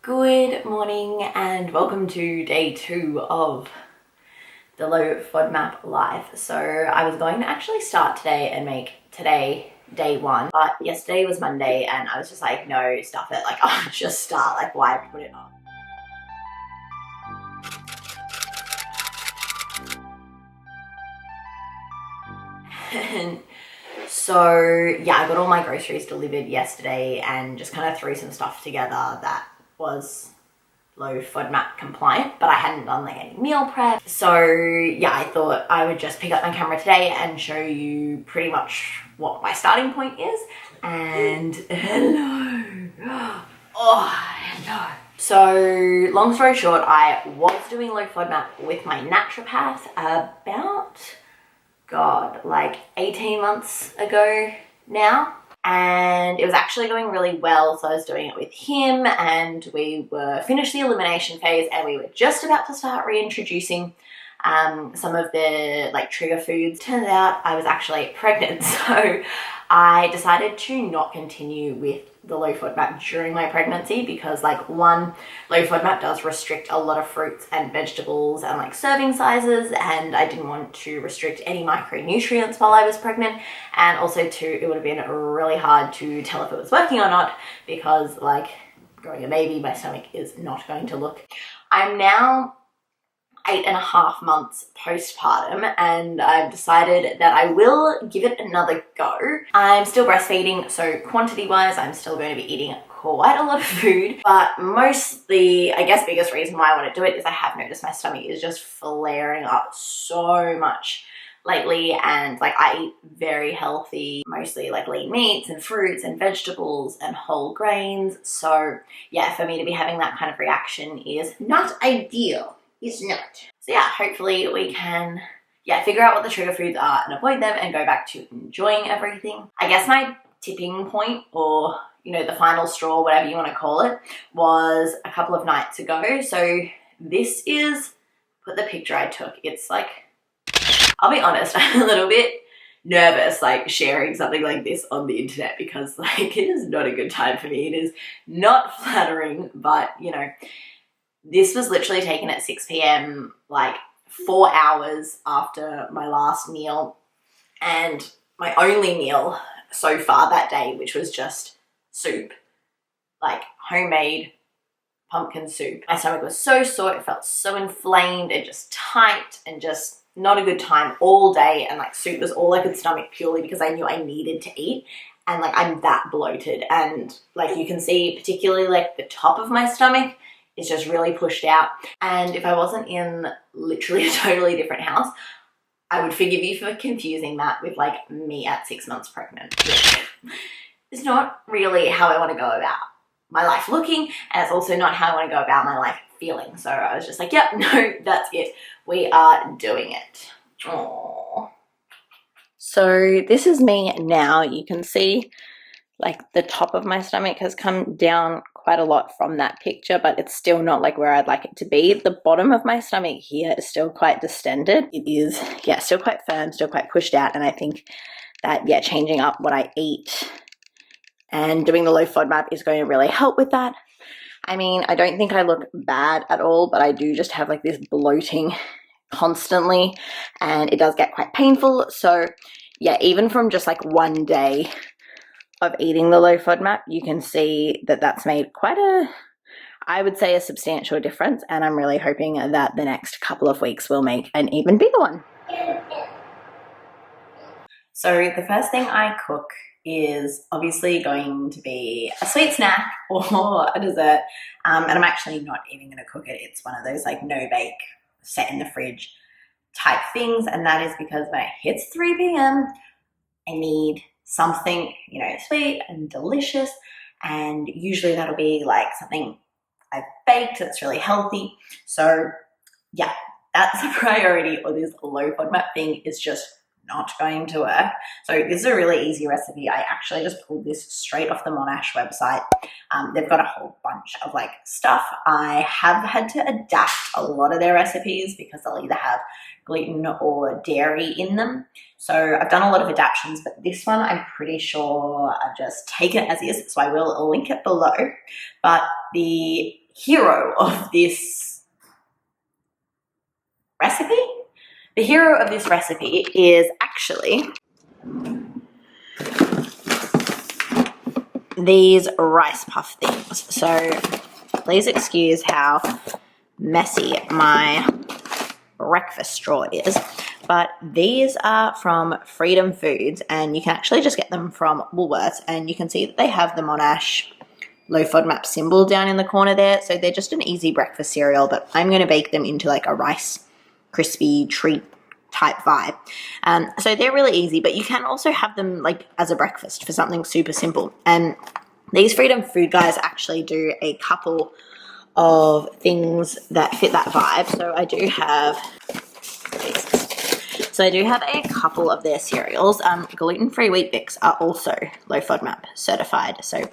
Good morning and welcome to day 2 of the low FODMAP live. So I was going to actually start today and make today day 1, but yesterday was Monday and I was just like, no, stuff it, like I'll just start, like why put it off? And so yeah, I got all my groceries delivered yesterday and just kind of threw some stuff together that was low FODMAP compliant, but I hadn't done like any meal prep. So yeah, I thought I would just pick up my camera today and show you pretty much what my starting point is. And hello. Oh, hello. So long story short, I was doing low FODMAP with my naturopath about, God, like 18 months ago now. And it was actually going really well, so I was doing it with him and we were finished the elimination phase and we were just about to start reintroducing some of the like trigger foods. Turns out I was actually pregnant, so I decided to not continue with the low FODMAP during my pregnancy because, like, one, low FODMAP does restrict a lot of fruits and vegetables and like serving sizes, and I didn't want to restrict any micronutrients while I was pregnant. And also two, it would have been really hard to tell if it was working or not because, like, growing a baby, my stomach is not going to look. I'm now 8.5 months postpartum and I've decided that I will give it another go. I'm still breastfeeding, so quantity wise I'm still going to be eating quite a lot of food, but mostly, I guess, biggest reason why I want to do it is I have noticed my stomach is just flaring up so much lately, and like I eat very healthy, mostly like lean meats and fruits and vegetables and whole grains. So yeah, for me to be having that kind of reaction is not ideal. It's not. So yeah, hopefully we can figure out what the trigger foods are and avoid them and go back to enjoying everything. I guess my tipping point, or you know, the final straw, whatever you want to call it, was a couple of nights ago. So this is, put the picture I took. It's like, I'll be honest, I'm a little bit nervous like sharing something like this on the internet because like it is not a good time for me. It is not flattering, but you know, this was literally taken at 6 p.m, like 4 hours after my last meal and my only meal so far that day, which was just soup, like homemade pumpkin soup. My stomach was so sore, it felt so inflamed and just tight and just not a good time all day, and like soup was all I could stomach purely because I knew I needed to eat, and like I'm that bloated, and like you can see particularly like the top of my stomach is just really pushed out. And if I wasn't in literally a totally different house, I would forgive you for confusing that with like me at 6 months pregnant. It's not really how I want to go about my life looking, and it's also not how I want to go about my life feeling. So I was just like, yep, no, that's it. We are doing it. Aww. So this is me now. You can see like the top of my stomach has come down quite a lot from that picture, but it's still not like where I'd like it to be. The bottom of my stomach here is still quite distended. It is, yeah, still quite firm, still quite pushed out. And I think that, yeah, changing up what I eat and doing the low FODMAP is going to really help with that. I mean, I don't think I look bad at all, but I do just have like this bloating constantly and it does get quite painful. So yeah, even from just like one day of eating the low FODMAP, you can see that that's made quite a, I would say, a substantial difference, and I'm really hoping that the next couple of weeks will make an even bigger one. So the first thing I cook is obviously going to be a sweet snack or a dessert, and I'm actually not even going to cook it. It's one of those like no bake, set in the fridge type things, and that is because when it hits 3 p.m, I need something, you know, sweet and delicious, and usually that'll be like something I've baked that's really healthy. So yeah, that's a priority, or this low FODMAP thing is just not going to work. So this is a really easy recipe. I actually just pulled this straight off the Monash website. They've got a whole bunch of like stuff. I have had to adapt a lot of their recipes because they'll either have gluten or dairy in them. So I've done a lot of adaptations, but this one I'm pretty sure I've just taken it as is, so I will link it below. But the hero of this recipe, is actually these rice puff things. So please excuse how messy my breakfast straw is, but these are from Freedom Foods, and you can actually just get them from Woolworths, and you can see that they have the Monash low FODMAP symbol down in the corner there. So they're just an easy breakfast cereal, but I'm going to bake them into like a rice crispy treat type vibe. So they're really easy, but you can also have them like as a breakfast for something super simple. And these Freedom Food guys actually do a couple of things that fit that vibe. So I do have a couple of their cereals. Gluten-free Wheat Bix are also low FODMAP certified, so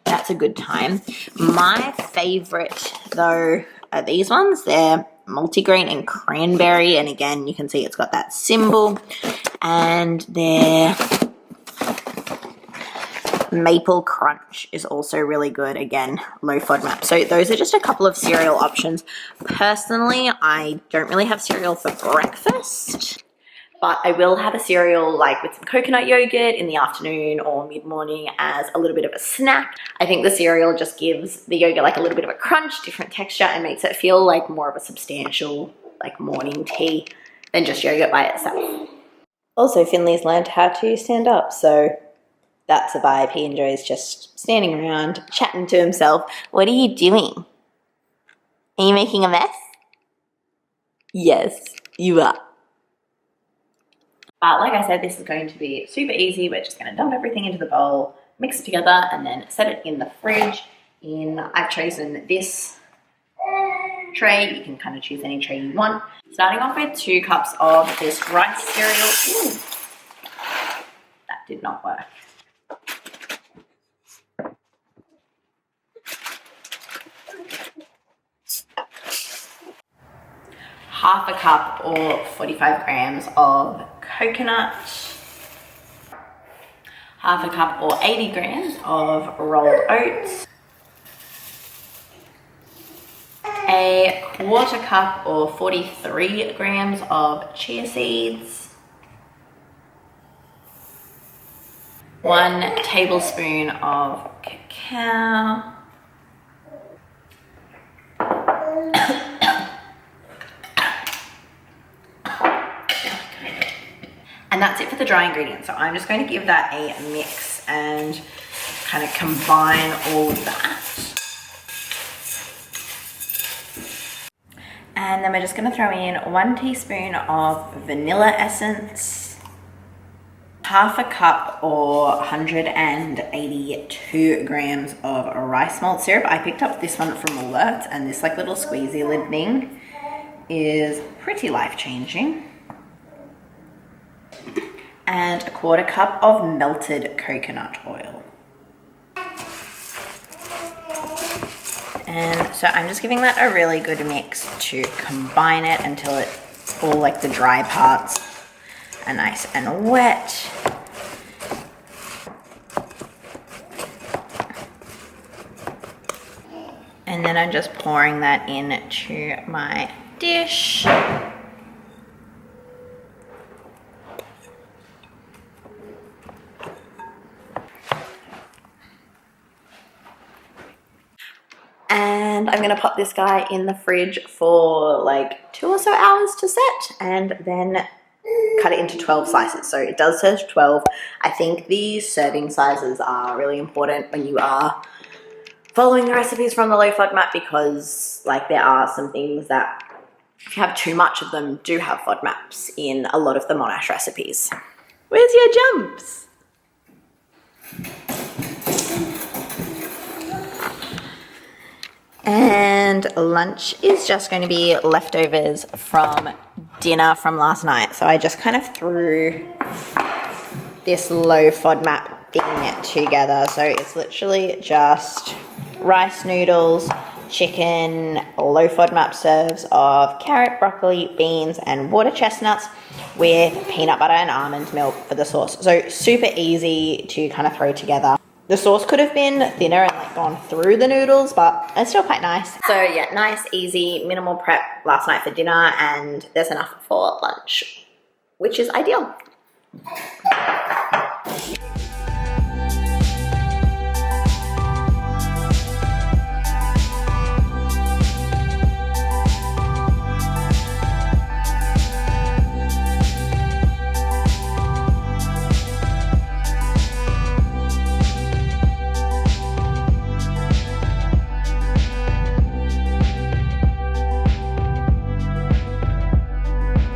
that's a good time. My favorite though are these ones. They're multigrain and cranberry, and again you can see it's got that symbol, and their maple crunch is also really good, again low FODMAP. So those are just a couple of cereal options. Personally, I don't really have cereal for breakfast, but I will have a cereal like with some coconut yogurt in the afternoon or mid-morning as a little bit of a snack. I think the cereal just gives the yogurt like a little bit of a crunch, different texture, and makes it feel like more of a substantial like morning tea than just yogurt by itself. Also, Finley's learned how to stand up, so that's a vibe. He enjoys just standing around, chatting to himself. What are you doing? Are you making a mess? Yes, you are. But like I said, this is going to be super easy. We're just going to dump everything into the bowl, mix it together, and then set it in the fridge. I've chosen this tray. You can kind of choose any tray you want. Starting off with 2 cups of this rice cereal. Ooh, that did not work. Half a cup or 45 grams of coconut, half a cup or 80 grams of rolled oats, a quarter cup or 43 grams of chia seeds, 1 tablespoon of cacao, and that's it for the dry ingredients. So I'm just going to give that a mix and kind of combine all of that. And then we're just going to throw in 1 teaspoon of vanilla essence, half a cup or 182 grams of rice malt syrup. I picked up this one from Woolworths, and this like little squeezy lid thing is pretty life-changing. And a quarter cup of melted coconut oil. And so I'm just giving that a really good mix to combine it until it's all like the dry parts are nice and wet. And then I'm just pouring that into my dish. And I'm gonna pop this guy in the fridge for like 2 or so hours to set, and then cut it into 12 slices. So it does say 12. I think these serving sizes are really important when you are following the recipes from the low FODMAP, because like there are some things that if you have too much of them do have FODMAPs in a lot of the Monash recipes. Where's your jumps? And lunch is just going to be leftovers from dinner from last night. So I just kind of threw this low FODMAP thing together. So it's literally just rice noodles, chicken, low FODMAP serves of carrot, broccoli, beans, and water chestnuts with peanut butter and almond milk for the sauce. So super easy to kind of throw together. The sauce could have been thinner and like gone through the noodles, but it's still quite nice. So yeah, nice, easy, minimal prep last night for dinner, and there's enough for lunch, which is ideal.